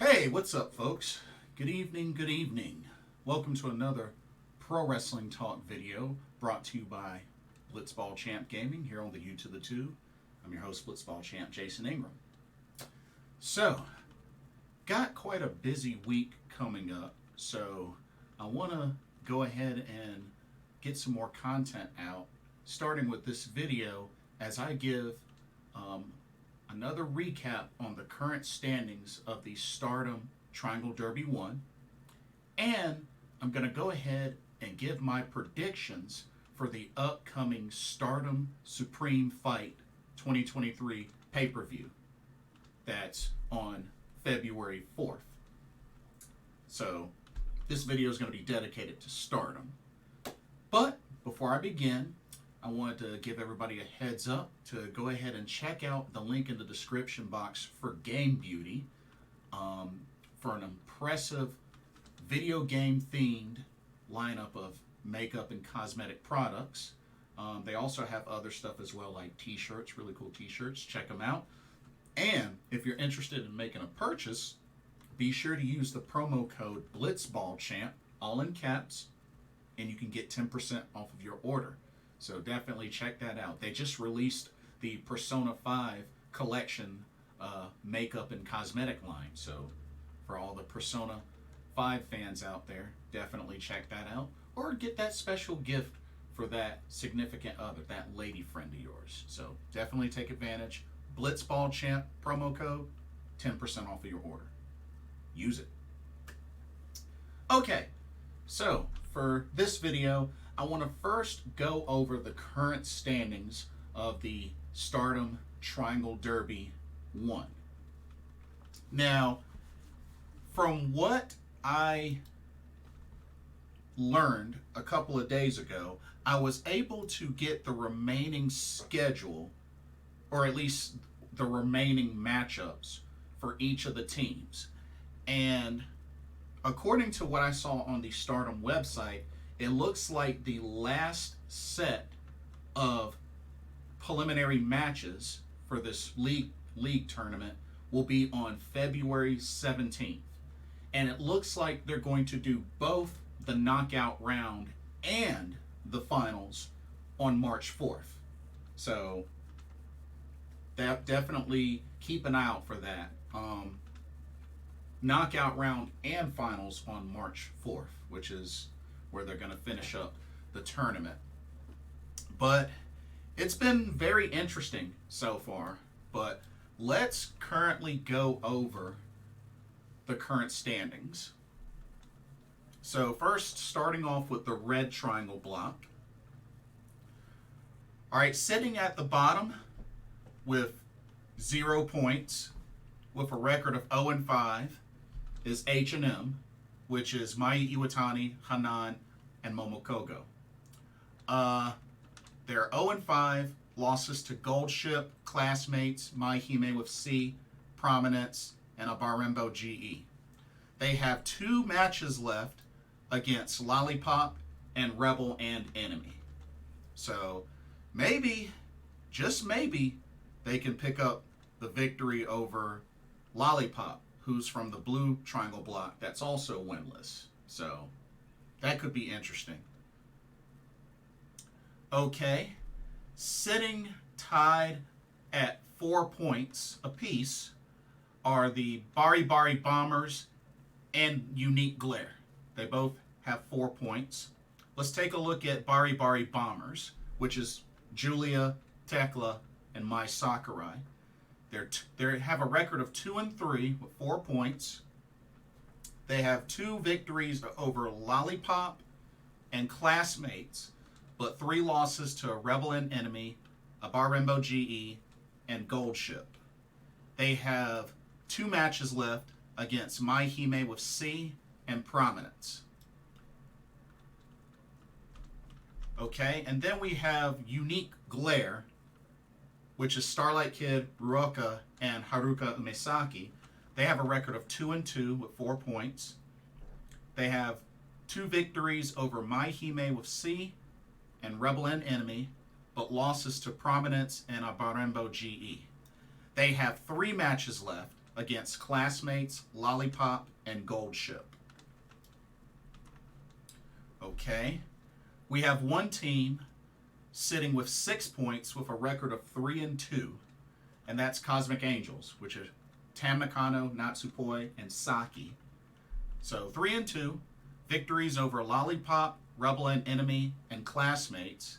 Hey, what's up, folks? Good evening, good evening. Welcome to another Pro Wrestling Talk video brought to you by Blitzball Champ Gaming here on the U to the Two. I'm your host, Blitzball Champ Jason Ingram. So, got quite a busy week coming up, so I want to go ahead and get some more content out, starting with this video as I give another recap on the current standings of the Stardom Triangle Derby 1. And I'm going to go ahead and give my predictions for the upcoming Stardom Supreme Fight 2023 pay-per-view. That's on February 4th. So this video is going to be dedicated to Stardom. But before I begin, I wanted to give everybody a heads up to go ahead and check out the link in the description box for Game Beauty for an impressive video game themed lineup of makeup and cosmetic products. They also have other stuff as well, like t-shirts, really cool t-shirts. Check them out. And if you're interested in making a purchase, be sure to use the promo code BlitzballChamp, all in caps, and you can get 10% off of your order. So definitely check that out. They just released the Persona 5 collection makeup and cosmetic line. So for all the Persona 5 fans out there, definitely check that out. Or get that special gift for that significant other, that lady friend of yours. So definitely take advantage. Blitzball Champ promo code, 10% off of your order. Use it. Okay, so for this video, I want to first go over the current standings of the Stardom Triangle Derby 1. Now, from what I learned a couple of days ago, I was able to get the remaining schedule, or at least the remaining matchups for each of the teams. And according to what I saw on the Stardom website, it looks like the last set of preliminary matches for this league tournament will be on February 17th. And it looks like they're going to do both the knockout round and the finals on March 4th. So definitely keep an eye out for that. Knockout round and finals on March 4th, which is where they're going to finish up the tournament. But it's been very interesting so far. But let's currently go over the current standings. So first, starting off with the red triangle block. All right, sitting at the bottom with 0 points, with a record of 0-5, is H&M, which is Mayu Iwatani, Hanan, and Momo Kohgo. They're 0-5, losses to Gold Ship, Classmates, Mai Hime with C, Prominence, and Abarembo GE. They have 2 matches left against Lollipop and Rebel and Enemy. So maybe, just maybe, they can pick up the victory over Lollipop, who's from the blue triangle block that's also winless. So that could be interesting. Okay, sitting tied at 4 points apiece are the Bari Bari Bombers and Unique Glare. They both have 4 points. Let's take a look at Bari Bari Bombers, which is Julia, Tekla, and Mai Sakurai. They have a record of 2-3 with 4 points. They have 2 victories over Lollipop and Classmates, but 3 losses to Rebel and Enemy, Abarembo GE, and Gold Ship. They have 2 matches left against Mai Hime with C and Prominence. Okay, and then we have Unique Glare, which is Starlight Kid, Ruaka, and Haruka Umesaki. They have a record of 2-2 with 4 points. They have 2 victories over Mai Hime with C and Rebel and Enemy, but losses to Prominence and Abarembo GE. They have 3 matches left against Classmates, Lollipop, and Gold Ship. Okay. We have one team sitting with 6 points with a record of 3-2, and that's Cosmic Angels, which are Tam Nakano, Natsuko, and Saki. So 3-2, victories over Lollipop, Rebel and Enemy, and Classmates.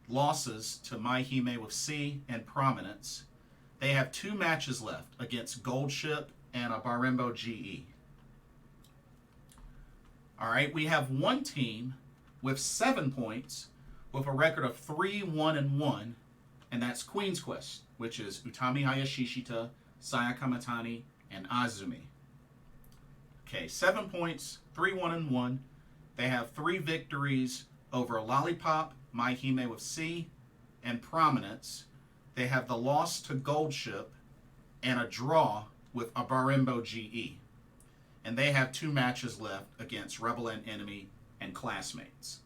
Losses to Mai Hime with C and Prominence. They have 2 matches left against Gold Ship and a Barembo GE. All right, we have one team with 7 points with a record of 3-1-1, and that's Queen's Quest, which is Utami Hayashishita, Sayaka Matani, and Azumi. Okay, 7 points, 3-1-1. They have 3 victories over Lollipop, Mai Hime with C, and Prominence. They have the loss to Gold Ship and a draw with a Barembo GE. And they have 2 matches left against Rebel and Enemy and Classmates.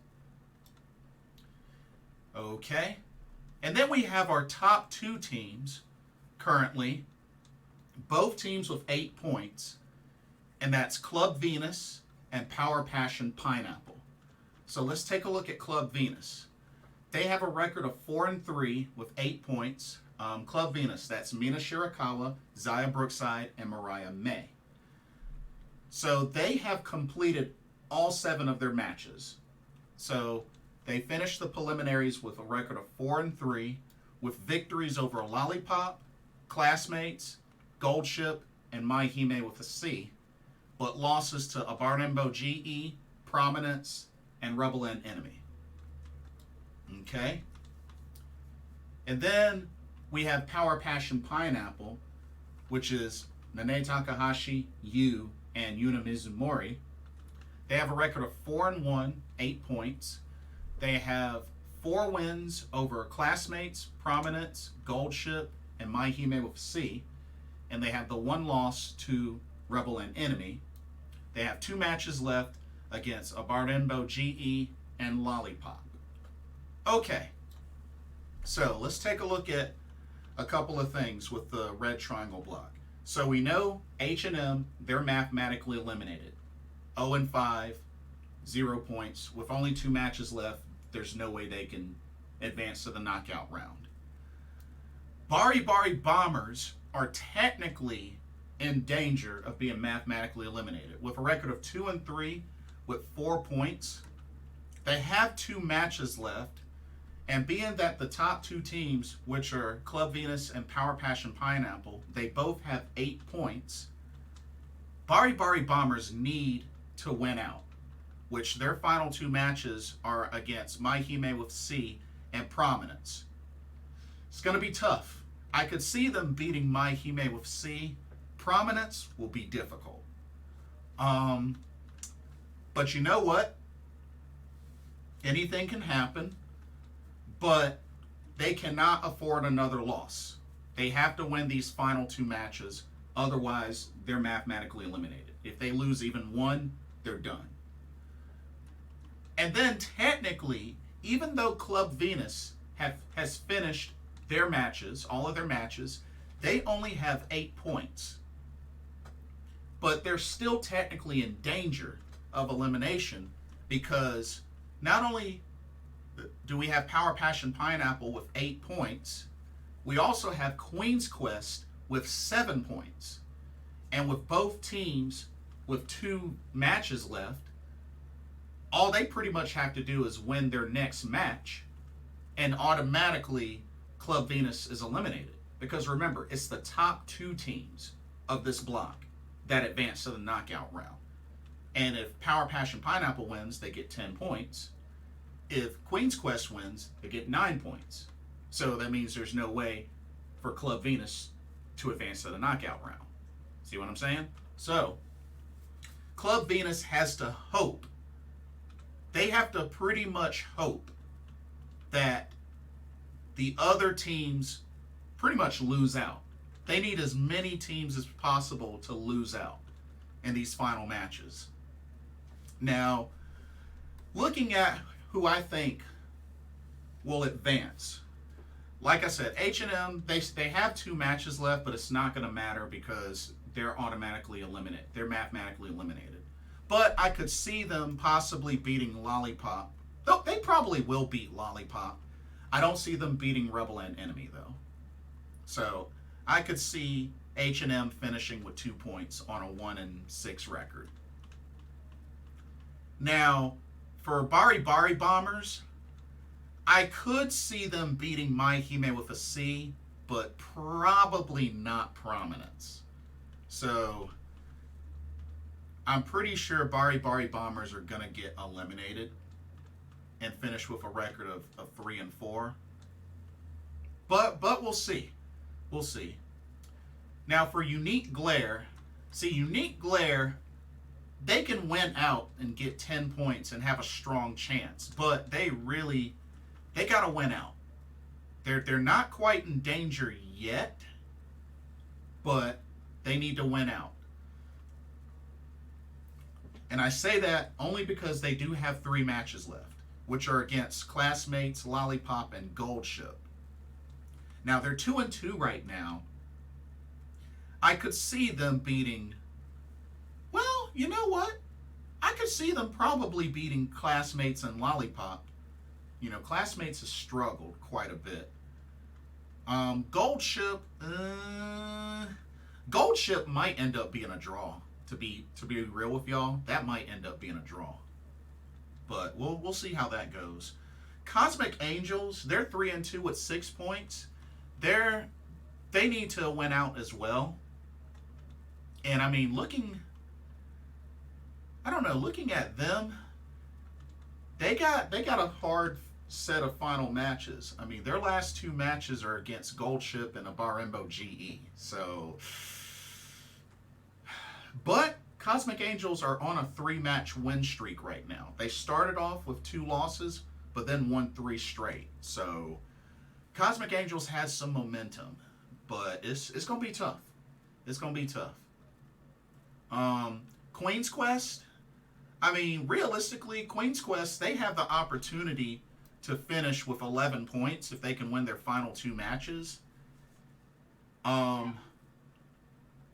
Okay. And then we have our top 2 teams currently. Both teams with 8 points. And that's Club Venus and Power Passion Pineapple. So let's take a look at Club Venus. They have a record of 4-3 with 8 points. Club Venus, that's Mina Shirakawa, Zaya Brookside, and Mariah May. So they have completed all 7 of their matches. So they finished the preliminaries with a record of 4-3 with victories over Lollipop, Classmates, Gold Ship, and Mai Hime with a C, but losses to Barembo GE, Prominence, and Rebel and Enemy. Okay? And then we have Power Passion Pineapple, which is Nane Takahashi, Yu, and Yuna Mizumori. They have a record of 4-1, 8 points. They have 4 wins over Classmates, Prominence, Gold Ship, and Mai Hime with C. And they have the 1 loss to Rebel and Enemy. They have 2 matches left against Barembo GE and Lollipop. Okay, so let's take a look at a couple of things with the red triangle block. So we know H&M, they're mathematically eliminated. 0-5, 0 points. With only 2 matches left, there's no way they can advance to the knockout round. Bari Bari Bombers are technically in danger of being mathematically eliminated. With a record of 2-3 with 4 points, they have 2 matches left. And being that the top 2 teams, which are Club Venus and Power Passion Pineapple, they both have 8 points, Bari Bari Bombers need to win out, which their final 2 matches are against Mai Hime with C and Prominence. It's going to be tough. I could see them beating Mai Hime with C. Prominence will be difficult. But you know what? Anything can happen. But they cannot afford another loss. They have to win these final 2 matches. Otherwise, they're mathematically eliminated. If they lose even 1, they're done. And then technically, even though Club Venus has finished their matches, all of their matches, they only have 8 points. But they're still technically in danger of elimination because not only do we have Power Passion Pineapple with 8 points, we also have Queen's Quest with 7 points. And with both teams with 2 matches left, all they pretty much have to do is win their next match, and automatically Club Venus is eliminated. Because remember, it's the top 2 teams of this block that advance to the knockout round. And if Power Passion Pineapple wins, they get 10 points. If Queen's Quest wins, they get 9 points. So that means there's no way for Club Venus to advance to the knockout round. See what I'm saying? So, Club Venus has to hope. They have to pretty much hope that the other teams pretty much lose out. They need as many teams as possible to lose out in these final matches. Now, looking at who I think will advance. Like I said, H&M, they have 2 matches left, but it's not going to matter because they're automatically eliminated. They're mathematically eliminated. But I could see them possibly beating Lollipop. Though they probably will beat Lollipop. I don't see them beating Rebel and Enemy, though. So I could see H&M finishing with 2 points on a 1-6 record. Now, for Bari Bari Bombers, I could see them beating Mai Hime with a C, but probably not Prominence. So I'm pretty sure Bari Bari Bombers are going to get eliminated and finish with a record of 3-4. But we'll see. We'll see. Now for Unique Glare, see, Unique Glare, they can win out and get 10 points and have a strong chance, but they got to win out. They're not quite in danger yet, but they need to win out. And I say that only because they do have 3 matches left, which are against Classmates, Lollipop, and Gold Ship. Now, they're 2-2 right now. I could see them beating... Well, you know what? I could see them probably beating Classmates and Lollipop. You know, Classmates has struggled quite a bit. Gold Ship... Gold Ship might end up being a draw. To be real with y'all, that might end up being a draw. But we'll see how that goes. Cosmic Angels, they're 3-2 with 6 points. They need to win out as well. And I mean, looking at them, they got a hard set of final matches. I mean, their last 2 matches are against Gold Ship and Abarembo GE. So, but Cosmic Angels are on a 3-match win streak right now. They started off with 2 losses, but then won 3 straight. So Cosmic Angels has some momentum, but it's gonna be tough. It's gonna be tough. Queen's Quest. I mean, realistically, Queen's Quest, they have the opportunity to finish with 11 points if they can win their final 2 matches.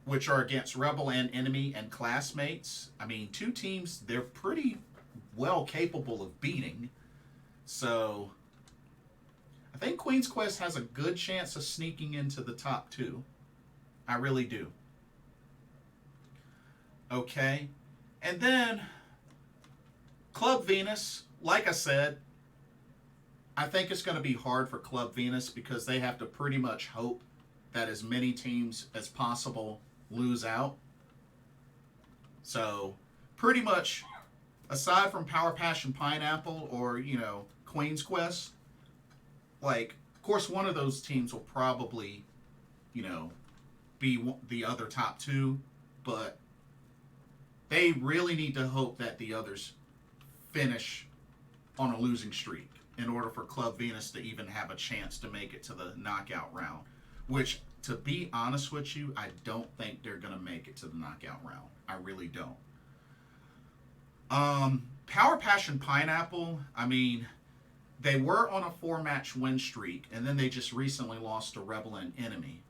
Which are against Rebel and Enemy and Classmates. I mean, 2 teams they're pretty well capable of beating. So I think Queen's Quest has a good chance of sneaking into the top 2. I really do. Okay. And then Club Venus, like I said, I think it's going to be hard for Club Venus because they have to pretty much hope that as many teams as possible lose out. So pretty much, aside from Power Passion Pineapple or, you know, Queen's Quest, like, of course, one of those teams will probably, you know, be the other top 2, but they really need to hope that the others finish on a losing streak in order for Club Venus to even have a chance to make it to the knockout round, which, to be honest with you, I don't think they're going to make it to the knockout round. I really don't. Power Passion Pineapple, I mean, they were on a 4-match win streak, and then they just recently lost to Rebel and Enemy.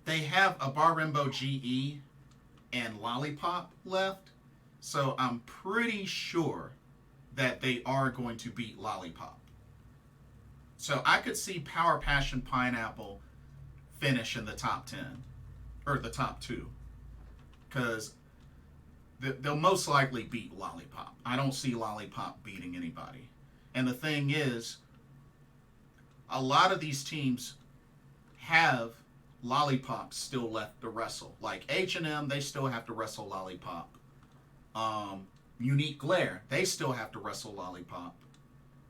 They have a Abarembo GE and Lollipop left, so I'm pretty sure that they are going to beat Lollipop. So I could see Power Passion Pineapple finish in the top 10, or the top 2, because they'll most likely beat Lollipop. I don't see Lollipop beating anybody. And the thing is, a lot of these teams have Lollipop still left to wrestle. Like H&M, they still have to wrestle Lollipop. Unique Glare, they still have to wrestle Lollipop.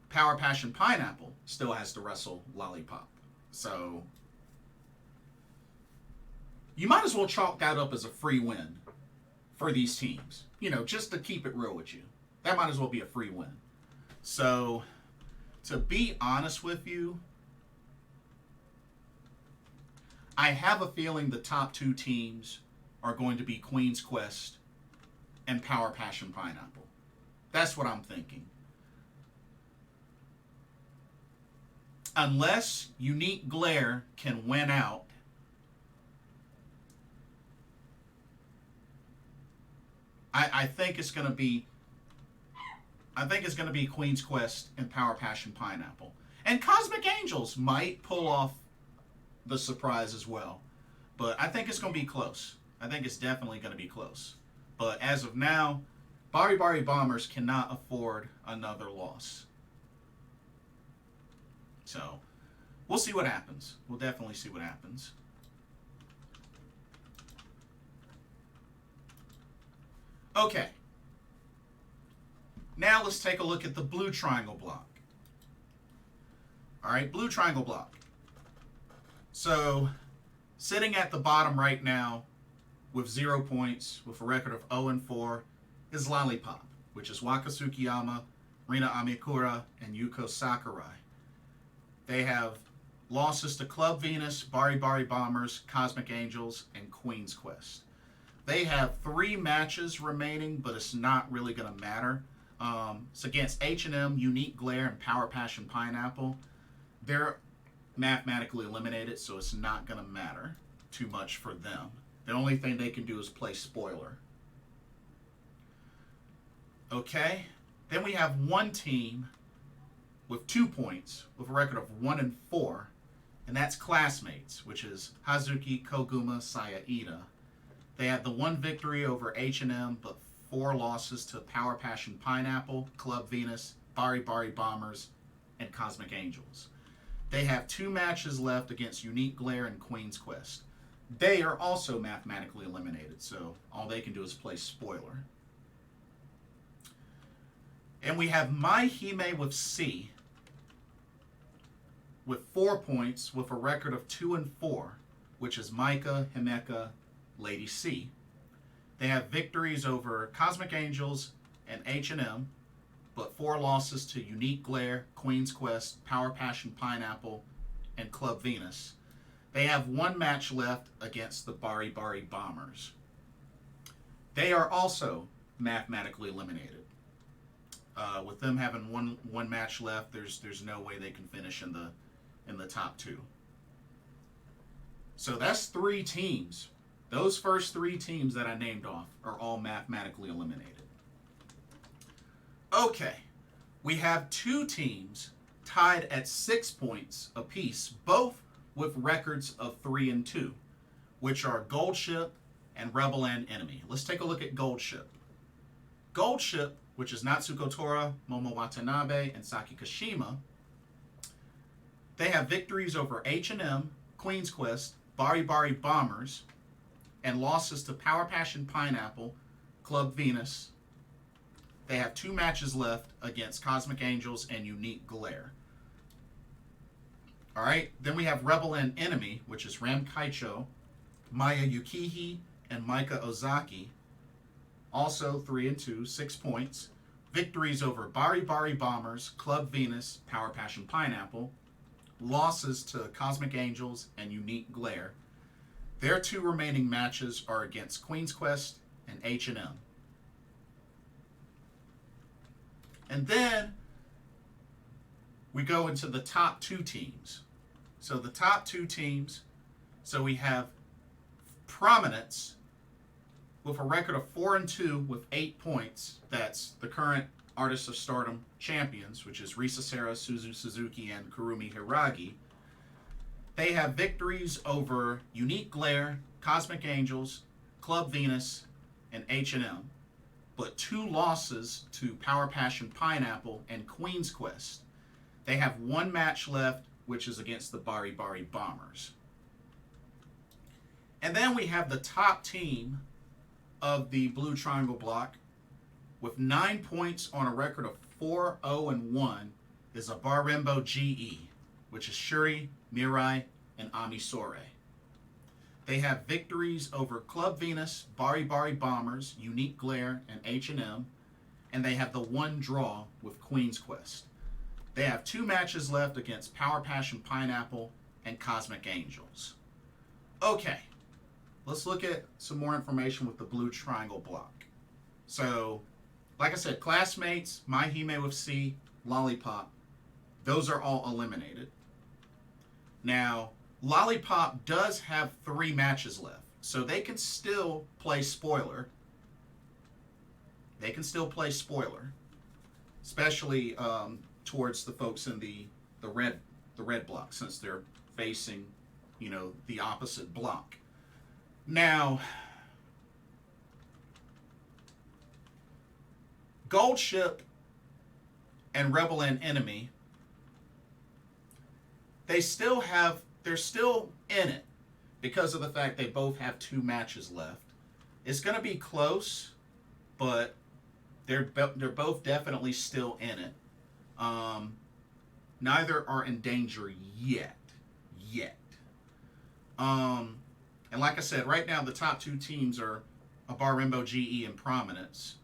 Power Passion Pineapple still has to wrestle Lollipop. So you might as well chalk that up as a free win for these teams. You know, just to keep it real with you. That might as well be a free win. So, to be honest with you, I have a feeling the top 2 teams are going to be Queen's Quest and Power Passion Pineapple. That's what I'm thinking. Unless Unique Glare can win out I think it's gonna be Queen's Quest and Power Passion Pineapple. And Cosmic Angels might pull off the surprise as well. But I think it's gonna be close. I think it's definitely gonna be close. But as of now, Bari Bari Bombers cannot afford another loss. So we'll see what happens. We'll definitely see what happens. Okay. Now let's take a look at the blue triangle block. All right, blue triangle block. So sitting at the bottom right now with 0 points, with a record of 0-4, is Lollipop, which is Waka Tsukiyama, Rina Amikura, and Yuko Sakurai. They have losses to Club Venus, Bari Bari Bombers, Cosmic Angels, and Queen's Quest. They have 3 matches remaining, but it's not really going to matter. It's against H&M, Unique Glare, and Power Passion Pineapple. They're mathematically eliminated, so it's not going to matter too much for them. The only thing they can do is play spoiler. Okay, then we have one team with 2 points, with a record of 1-4, and that's Classmates, which is Hazuki, Koguma, Saya, Iida. They have the 1 victory over H&M, but 4 losses to Power Passion Pineapple, Club Venus, Bari Bari Bombers, and Cosmic Angels. They have 2 matches left against Unique Glare and Queen's Quest. They are also mathematically eliminated, so all they can do is play spoiler. And we have Mai Hime with C, with 4 points, with a record of 2-4, which is Maika, Himeka, Lady C. They have victories over Cosmic Angels and H&M, but 4 losses to Unique Glare, Queen's Quest, Power Passion Pineapple, and Club Venus. They have 1 match left against the Bari Bari Bombers. They are also mathematically eliminated. With them having one match left, there's no way they can finish in the top 2. So that's 3 teams. Those first 3 teams that I named off are all mathematically eliminated. Okay, we have 2 teams tied at 6 points apiece, both with records of 3-2, which are Gold Ship and Rebel and Enemy. Let's take a look at Gold Ship. Gold Ship, which is Natsuko Tora, Momo Watanabe, and Saki Kashima, they have victories over H&M, Queen's Quest, Bari Bari Bombers, and losses to Power Passion Pineapple, Club Venus. They have 2 matches left against Cosmic Angels and Unique Glare. Alright, then we have Rebel and Enemy, which is Ram Kaicho, Maya Yukihi, and Maika Ozaki. Also 3-2, 6 points. Victories over Bari Bari Bombers, Club Venus, Power Passion Pineapple. Losses to Cosmic Angels and Unique Glare. Their 2 remaining matches are against Queen's Quest and H&M. And then we go into the top 2 teams. So the top 2 teams, so we have Prominence with a record of 4-2 with 8 points. That's the current Artists of Stardom champions, which is Risa Sera, Suzu Suzuki, and Kurumi Hiragi. They have victories over Unique Glare, Cosmic Angels, Club Venus, and H&M, but 2 losses to Power Passion Pineapple and Queen's Quest. They have 1 match left, which is against the Bari Bari Bombers. And then we have the top team of the Blue Triangle block with 9 points on a record of 4-0-1 is a Barrembo GE, which is Syuri, Mirai, and Ami Sourei. They have victories over Club Venus, Bari Bari Bombers, Unique Glare, and H&M, and they have the 1 draw with Queen's Quest. They have 2 matches left against Power Passion Pineapple and Cosmic Angels. Okay, let's look at some more information with the Blue Triangle block. So, like I said, Classmates, Mai Hime with C, Lollipop, those are all eliminated. Now, Lollipop does have 3 matches left, so they can still play spoiler. they can still play spoiler, especially towards the folks in the red block, since they're facing, you know, the opposite block. Now, Gold Ship and Rebel and Enemy, they're still in it because of the fact they both have 2 matches left. It's going to be close, but they're both definitely still in it. Neither are in danger yet. And like I said, right now the top 2 teams are Bar Rainbow GE and Prominence.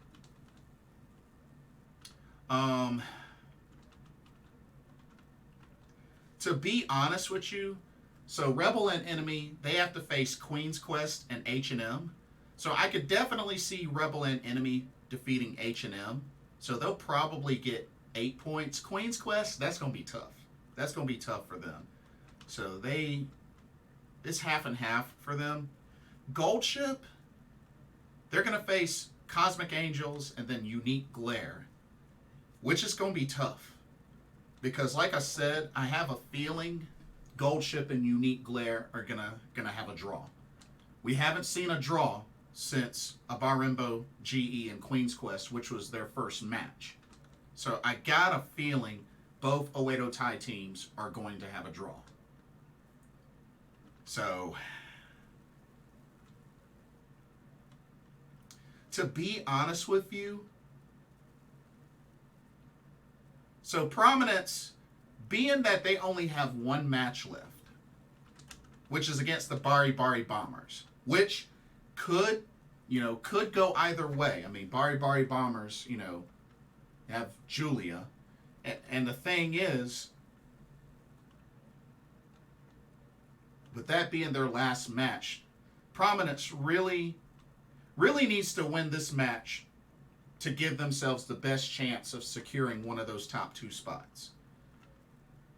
To be honest with you, so Rebel and Enemy, they have to face Queen's Quest and H&M. So I could definitely see Rebel and Enemy defeating H&M. So they'll probably get 8 points. Queen's Quest, that's going to be tough. That's going to be tough for them. So it's half and half for them. Gold Ship, they're going to face Cosmic Angels and then Unique Glare, which is going to be tough. Because like I said, I have a feeling Gold Ship and Unique Glare are gonna have a draw. We haven't seen a draw since Bar Rainbow GE and Queen's Quest, which was their first match. So I got a feeling both Oedo Tai teams are going to have a draw. So, to be honest with you, so Prominence, being that they only have 1 match left, which is against the Bari Bari Bombers, which could go either way. I mean, Bari Bari Bombers, have Julia. And the thing is, with that being their last match, Prominence really needs to win this match to give themselves the best chance of securing one of those top 2 spots.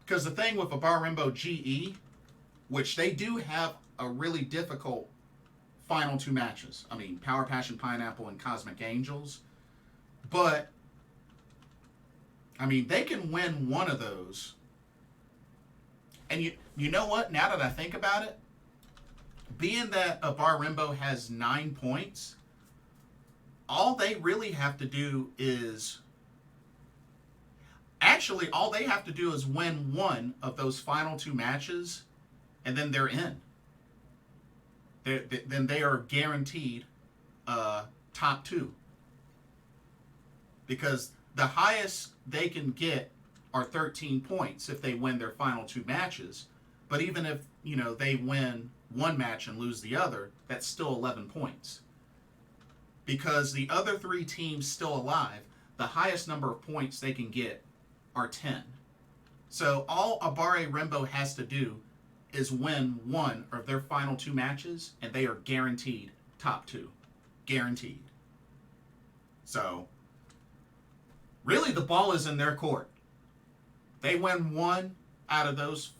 Because the thing with a Bar Rainbow GE, which they do have a really difficult final 2 matches. I mean, Power Passion Pineapple and Cosmic Angels. But, I mean, they can win one of those. And you know what? Now that I think about it, being that a Bar Rainbow has 9 points, all they really have to do is... Actually, all they have to do is win one of those final 2 matches, and then they're in. Then they are guaranteed top 2. Because the highest they can get are 13 points if they win their final 2 matches. But even if, they win 1 match and lose the other, that's still 11 points. Because the other 3 teams still alive, the highest number of points they can get are 10. So all Abare Rainbow has to do is win 1 of their final 2 matches, and they are guaranteed top 2. Guaranteed. So, really the ball is in their court. They win 1 out of those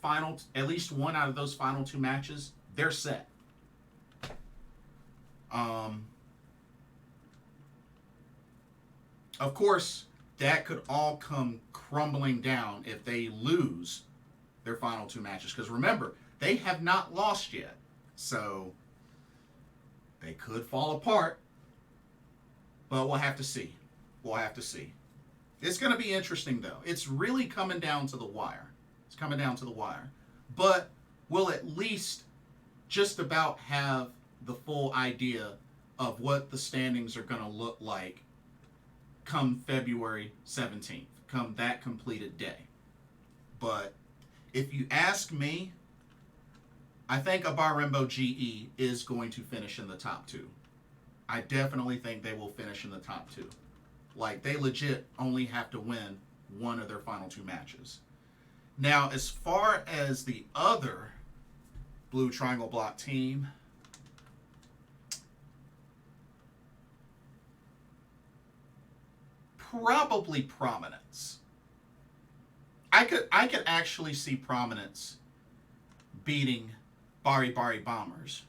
at least 1 out of those final 2 matches, they're set. Of course, that could all come crumbling down if they lose their final 2 matches. Because remember, they have not lost yet. So, they could fall apart. But we'll have to see. We'll have to see. It's going to be interesting, though. It's really coming down to the wire. It's coming down to the wire. But we'll at least just about have the full idea of what the standings are going to look like come February 17th, come that completed day. But if you ask me, I think Bar Rainbow GE is going to finish in the top 2. I definitely think they will finish in the top 2. Like, they legit only have to win 1 of their final 2 matches. Now, as far as the other Blue Triangle Block team, probably Prominence. I could actually see Prominence beating Bari Bari Bombers.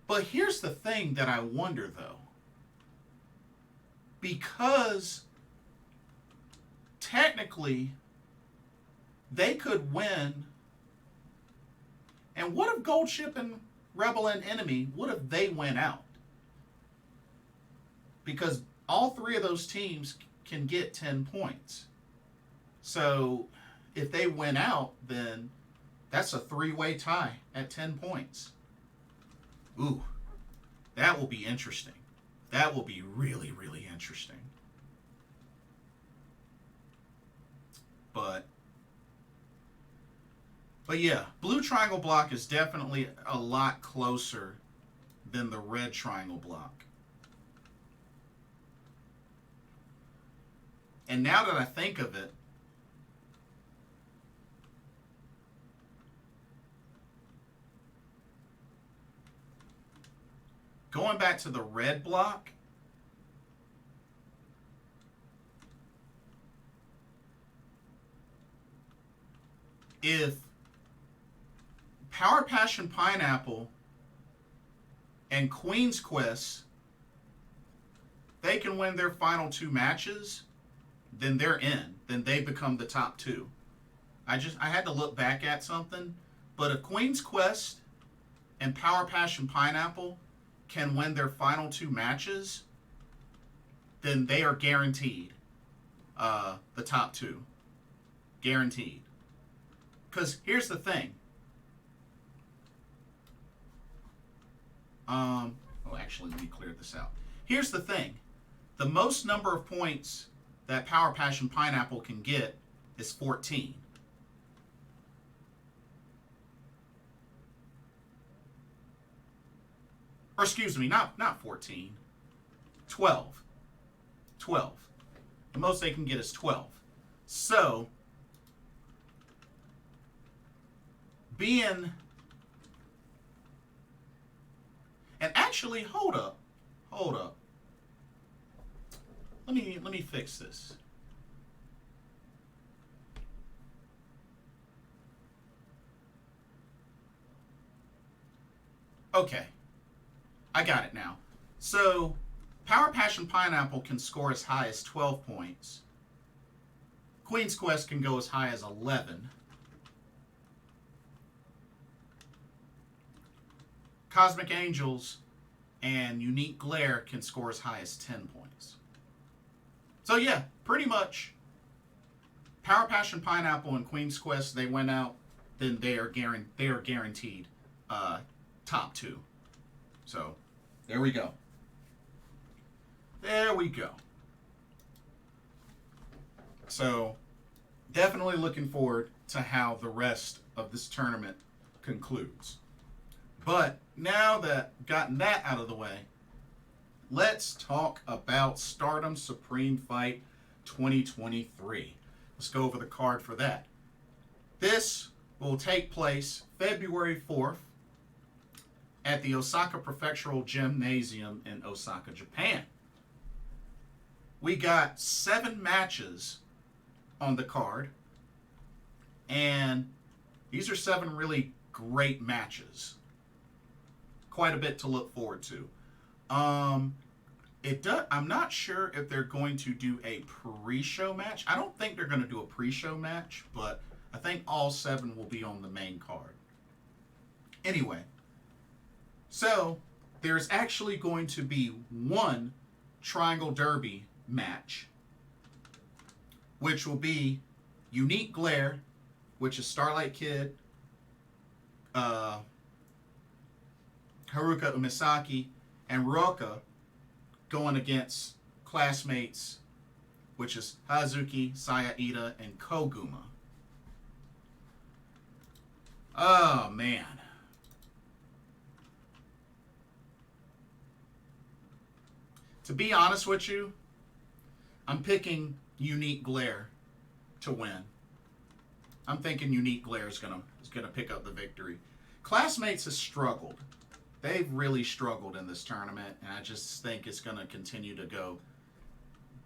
But here's the thing that I wonder, though. Because technically, they could win. And what if Gold Ship and Rebel and Enemy, what if they went out? Because all three of those teams can get 10 points. So if they win out, then that's a three-way tie at 10 points. Ooh, that will be interesting. That will be really, really interesting. But yeah, blue triangle block is definitely a lot closer than the red triangle block. And now that I think of it, going back to the red block, if Power Passion Pineapple and Queen's Quest, they can win their final two matches, then they're in. Then they become the top two. I had to look back at something, but if Queen's Quest and Power Passion Pineapple can win their final two matches, then they are guaranteed the top two. Guaranteed. Because here's the thing. Actually, let me clear this out. Here's the thing. The most number of points that Power Passion Pineapple can get is 14. Or excuse me, not 14. 12. 12. The most they can get is 12. So, being... And actually, hold up. Let me fix this. Okay. I got it now. So, Power Passion Pineapple can score as high as 12 points. Queen's Quest can go as high as 11. Cosmic Angels and Unique Glare can score as high as 10 points. So yeah, pretty much Power Passion Pineapple and Queen's Quest, they went out, then they are guaranteed top two. So there we go. There we go. So definitely looking forward to how the rest of this tournament concludes. But now that gotten that out of the way, let's talk about Stardom Supreme Fight 2023. Let's go over the card for that. This will take place February 4th at the Osaka Prefectural Gymnasium in Osaka, Japan. We got 7 matches on the card, and these are 7 really great matches. Quite a bit to look forward to. I'm not sure if they're going to do a pre-show match. I don't think they're going to do a pre-show match, but I think all 7 will be on the main card. Anyway, so there's actually going to be one Triangle Derby match, which will be Unique Glare, which is Starlight Kid, Haruka Umesaki, and Ruaka going against classmates, which is Hazuki, Saya Iida, and Koguma. Oh, man. To be honest with you, I'm picking Unique Glare to win. I'm thinking Unique Glare is gonna pick up the victory. Classmates has struggled. They've really struggled in this tournament, and I just think it's going to continue to go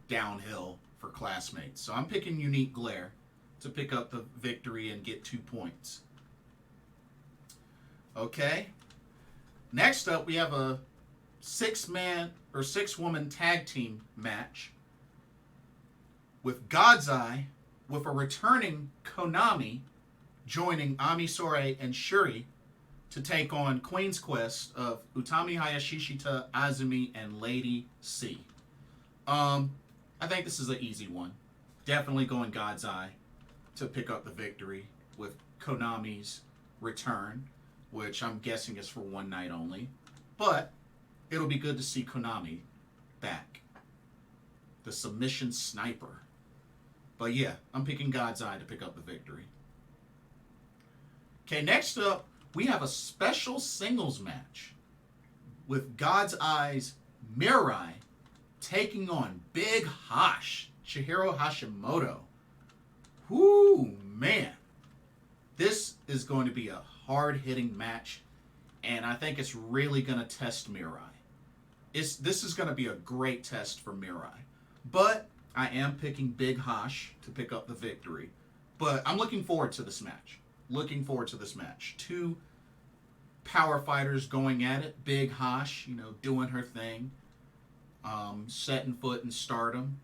downhill for Classmates. So I'm picking Unique Glare to pick up the victory and get 2 points. Okay. Next up, we have a 6-man or 6-woman tag team match with God's Eye, with a returning Konami joining Sourei and Syuri to take on Queen's Quest of Utami, Hayashishita, Azumi, and Lady C. I think this is an easy one. Definitely going God's Eye to pick up the victory with Konami's return, which I'm guessing is for one night only. But it'll be good to see Konami back. The submission sniper. But yeah, I'm picking God's Eye to pick up the victory. Okay, next up, we have a special singles match with God's Eye's MIRAI taking on Big Hash, Chihiro Hashimoto. Whoo, man. This is going to be a hard-hitting match, and I think it's really going to test MIRAI. This is going to be a great test for MIRAI. But I am picking Big Hash to pick up the victory. But I'm looking forward to this match. Looking forward to this match. 2 power fighters going at it. Big Hash, doing her thing. Setting foot in Stardom.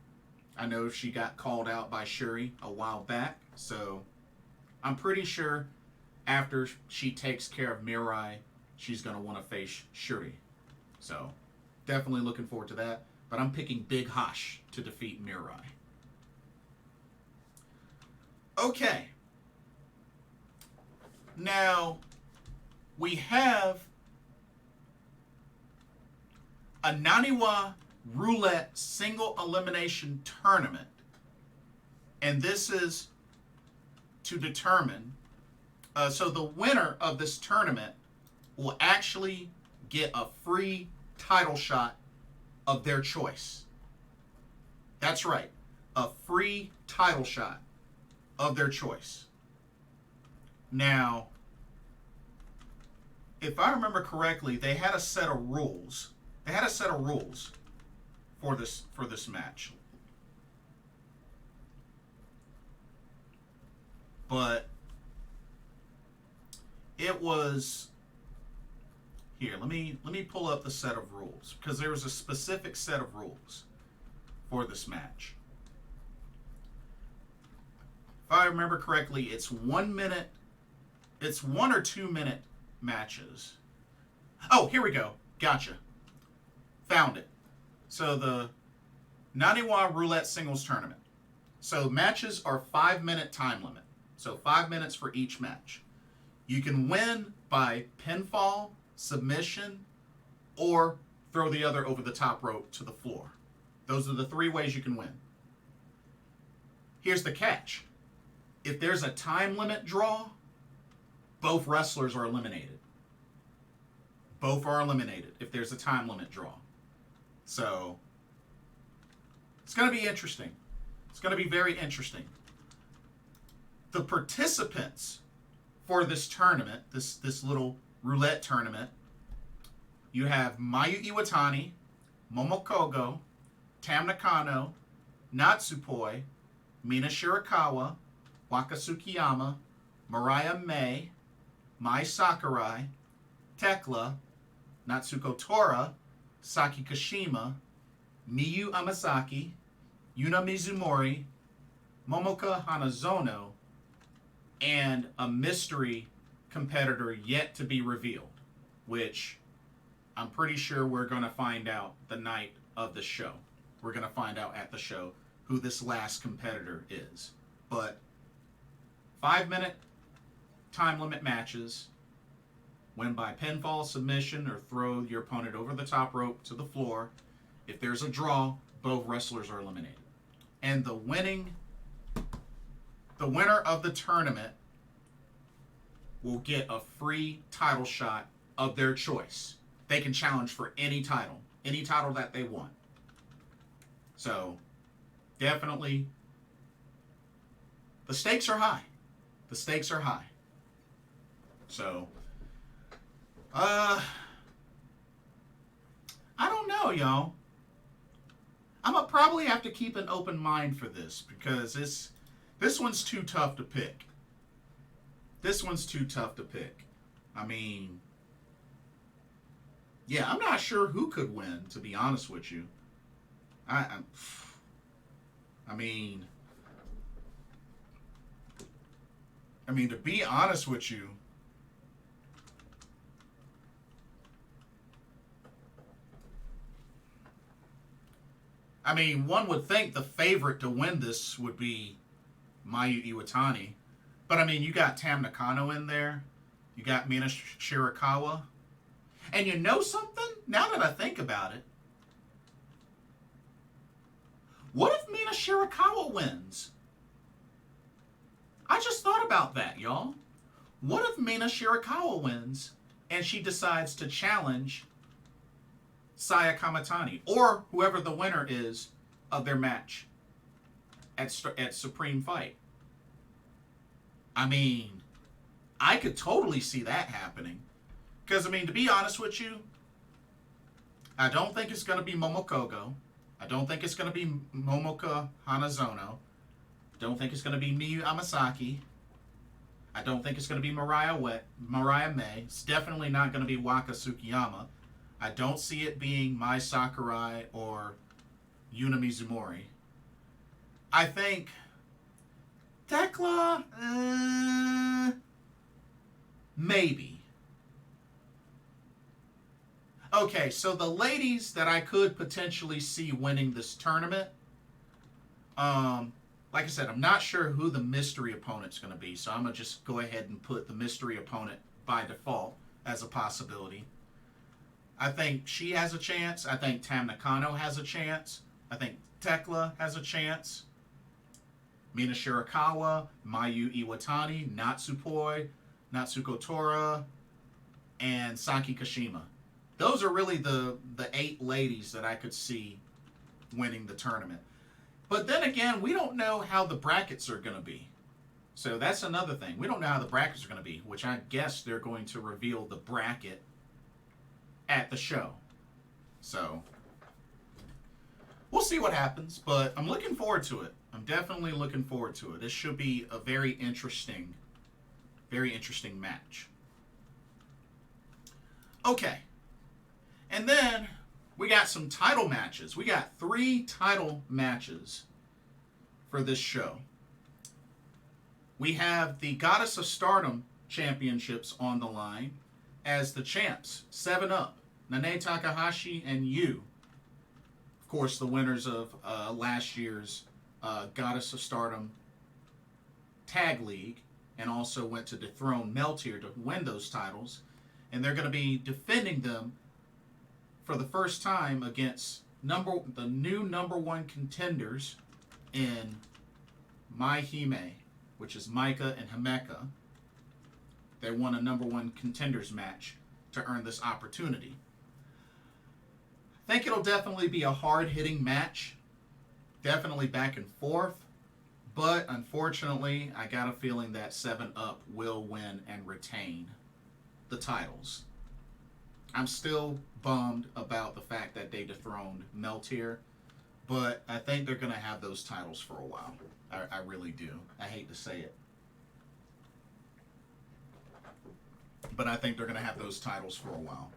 I know she got called out by Syuri a while back. So I'm pretty sure after she takes care of MIRAI, she's going to want to face Syuri. So definitely looking forward to that. But I'm picking Big Hash to defeat MIRAI. Okay. Now, we have a Naniwa Roulette single elimination tournament. And this is to determine, so the winner of this tournament will actually get a free title shot of their choice. That's right, a free title shot of their choice. Now, if I remember correctly, they had a set of rules. They had a set of rules for this match. But it was here. Let me pull up the set of rules, because there was a specific set of rules for this match. If I remember correctly, it's 1 minute. It's 1 or 2 minute matches. Oh, here we go. Gotcha. Found it. So the Naniwa Roulette Singles Tournament. So matches are 5-minute time limit. So 5 minutes for each match. You can win by pinfall, submission, or throw the other over the top rope to the floor. Those are the 3 ways you can win. Here's the catch. If there's a time limit draw, both wrestlers are eliminated. Both are eliminated if there's a time limit draw. So, it's going to be interesting. It's going to be very interesting. The participants for this tournament, this little roulette tournament, you have Mayu Iwatani, Momo Kohgo, Tam Nakano, Natsuko, Mina Shirakawa, Waka Tsukiyama, Mariah May, Mai Sakurai, Tekla, Natsuko Tora, Saki Kashima, Miyu Amasaki, Yuna Mizumori, Momoka Hanazono, and a mystery competitor yet to be revealed, which I'm pretty sure we're going to find out the night of the show. We're going to find out at the show who this last competitor is. But 5-minute time limit matches, win by pinfall, submission, or throw your opponent over the top rope to the floor. If there's a draw, both wrestlers are eliminated. And the winner of the tournament will get a free title shot of their choice. They can challenge for any title that they want. So, definitely, the stakes are high. The stakes are high. So, I don't know, y'all. I'm gonna probably have to keep an open mind for this, because this one's too tough to pick. This one's too tough to pick. I mean, Yeah, I'm not sure who could win, to be honest with you. I, I, I mean, to be honest with you, one would think the favorite to win this would be Mayu Iwatani. But, you got Tam Nakano in there. You got Mina Shirakawa. And you know something? Now that I think about it, what if Mina Shirakawa wins? I just thought about that, y'all. What if Mina Shirakawa wins and she decides to challenge Saya Kamatani, or whoever the winner is of their match at Supreme Fight? I could totally see that happening. Because, to be honest with you, I don't think it's going to be Momo Kohgo. I don't think it's going to be Momoka Hanazono. Don't think it's going to be Miyu Amasaki. I don't think it's going to be Mariah May. It's definitely not going to be Waka Tsukiyama. I don't see it being Mai Sakurai or Yuna Mizumori. I think Tekla, maybe. Okay, so the ladies that I could potentially see winning this tournament, like I said, I'm not sure who the mystery opponent's going to be, so I'm going to just go ahead and put the mystery opponent by default as a possibility. I think she has a chance. I think Tam Nakano has a chance. I think Tekla has a chance. Mina Shirakawa, Mayu Iwatani, Natsuko Tora, and Saki Kashima. Those are really the 8 ladies that I could see winning the tournament. But then again, we don't know how the brackets are going to be. So that's another thing. We don't know how the brackets are going to be, which I guess they're going to reveal the bracket at the show. So we'll see what happens, but I'm looking forward to it. I'm definitely looking forward to it. This should be a very interesting match. Okay. And then we got some title matches. We got 3 title matches for this show. We have the Goddess of Stardom championships on the line as the champs, 7-Up, Nanae Takahashi and Yu. Of course, the winners of last year's Goddess of Stardom Tag League, and also went to dethrone Meltier to win those titles. And they're going to be defending them for the first time against the new number 1 contenders in Mai Hime, which is Maika and Himeka. They won a number 1 contenders match to earn this opportunity. I think it'll definitely be a hard-hitting match. Definitely back and forth. But unfortunately, I got a feeling that 7-Up will win and retain the titles. I'm still bummed about the fact that they dethroned Meltier, but I think they're going to have those titles for a while. I really do. I hate to say it. But I think they're going to have those titles for a while.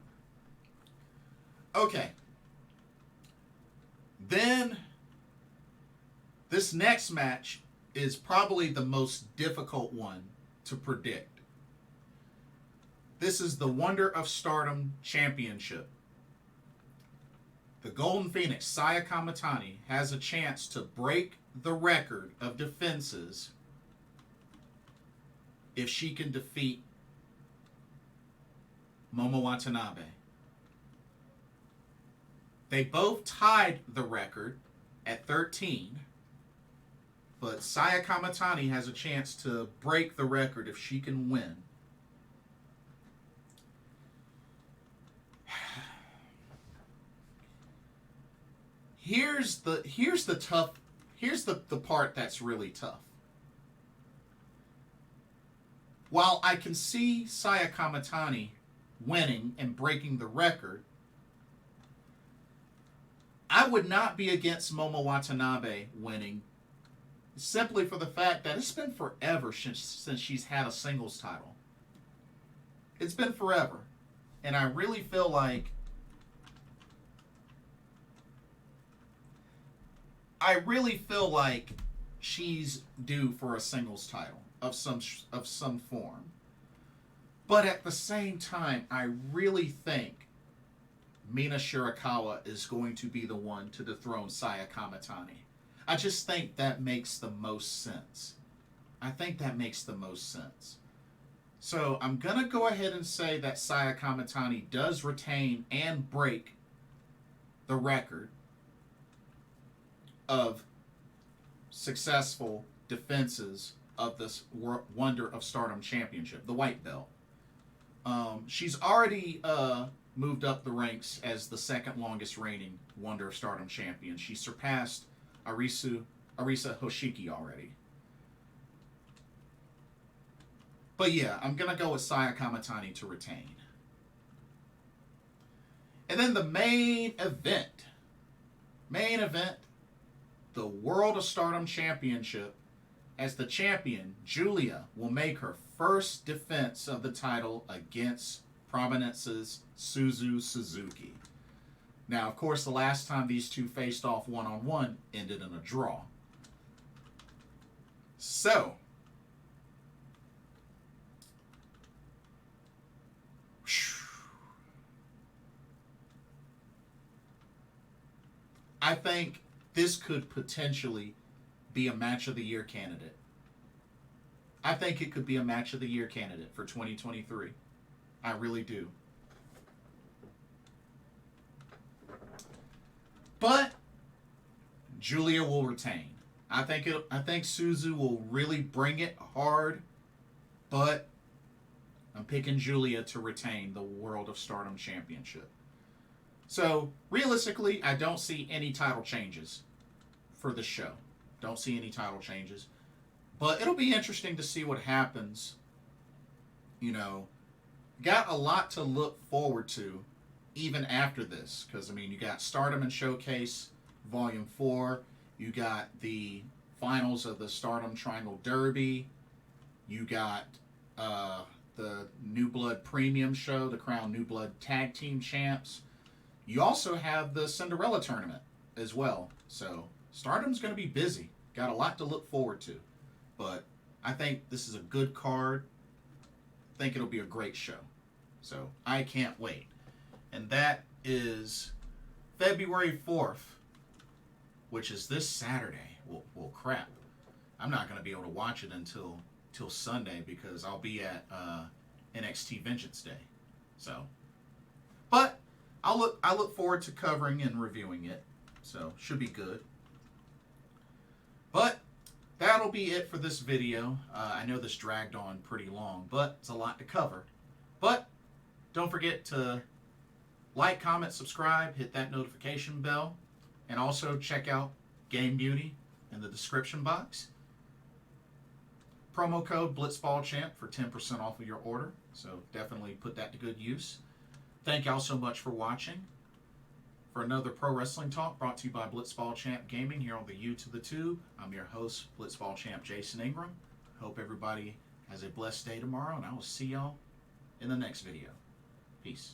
Okay. Then, this next match is probably the most difficult one to predict. This is the Wonder of Stardom Championship. The Golden Phoenix, Saya Kamatani, has a chance to break the record of defenses if she can defeat Momo Watanabe. They both tied the record at 13, but Saya Kamatani has a chance to break the record if she can win. Here's the part that's really tough. While I can see Saya Kamatani winning and breaking the record, I would not be against Momo Watanabe winning, simply for the fact that it's been forever since she's had a singles title. It's been forever. And I really feel like I really feel like she's due for a singles title of some form. But at the same time, I really think Mina Shirakawa is going to be the one to dethrone Saya Kamitani. I just think that makes the most sense. I think that makes the most sense. So I'm going to go ahead and say that Saya Kamitani does retain and break the record of successful defenses of this Wonder of Stardom Championship, the white belt. She's already moved up the ranks as the second longest reigning Wonder of Stardom champion. She surpassed Arisa Hoshiki already. But yeah, I'm going to go with Saya Kamitani to retain. And then the main event. The World of Stardom Championship. As the champion, Giulia will make her first defense of the title against Prominence's Suzu Suzuki. Now, of course, the last time these two faced off one-on-one ended in a draw. So, I think this could potentially be a match of the year candidate. I think it could be a match of the year candidate for 2023. I really do. But Giulia will retain. I think Suzu will really bring it hard, but I'm picking Giulia to retain the World of Stardom Championship. So, realistically, I don't see any title changes for the show. Don't see any title changes. But it'll be interesting to see what happens. You know, got a lot to look forward to even after this. Because, I mean, you got Stardom and Showcase Volume 4. You got the finals of the Stardom Triangle Derby. You got the New Blood Premium show, the Crown New Blood Tag Team Champs. You also have the Cinderella Tournament as well. So, Stardom's going to be busy. Got a lot to look forward to. But I think this is a good card. I think it'll be a great show. So, I can't wait. And that is February 4th, which is this Saturday. Well, crap. I'm not going to be able to watch it until Sunday because I'll be at NXT Vengeance Day. So, but I look forward to covering and reviewing it. So, should be good. But that'll be it for this video. I know this dragged on pretty long, but it's a lot to cover. But don't forget to like, comment, subscribe, hit that notification bell, and also check out Game Beauty in the description box. Promo code BlitzBallChamp for 10% off of your order. So definitely put that to good use. Thank y'all so much for watching. For another Pro Wrestling Talk brought to you by BlitzBallChamp Gaming here on the U to the Tube. I'm your host, BlitzBallChamp Jason Ingram. Hope everybody has a blessed day tomorrow, and I will see y'all in the next video. Peace.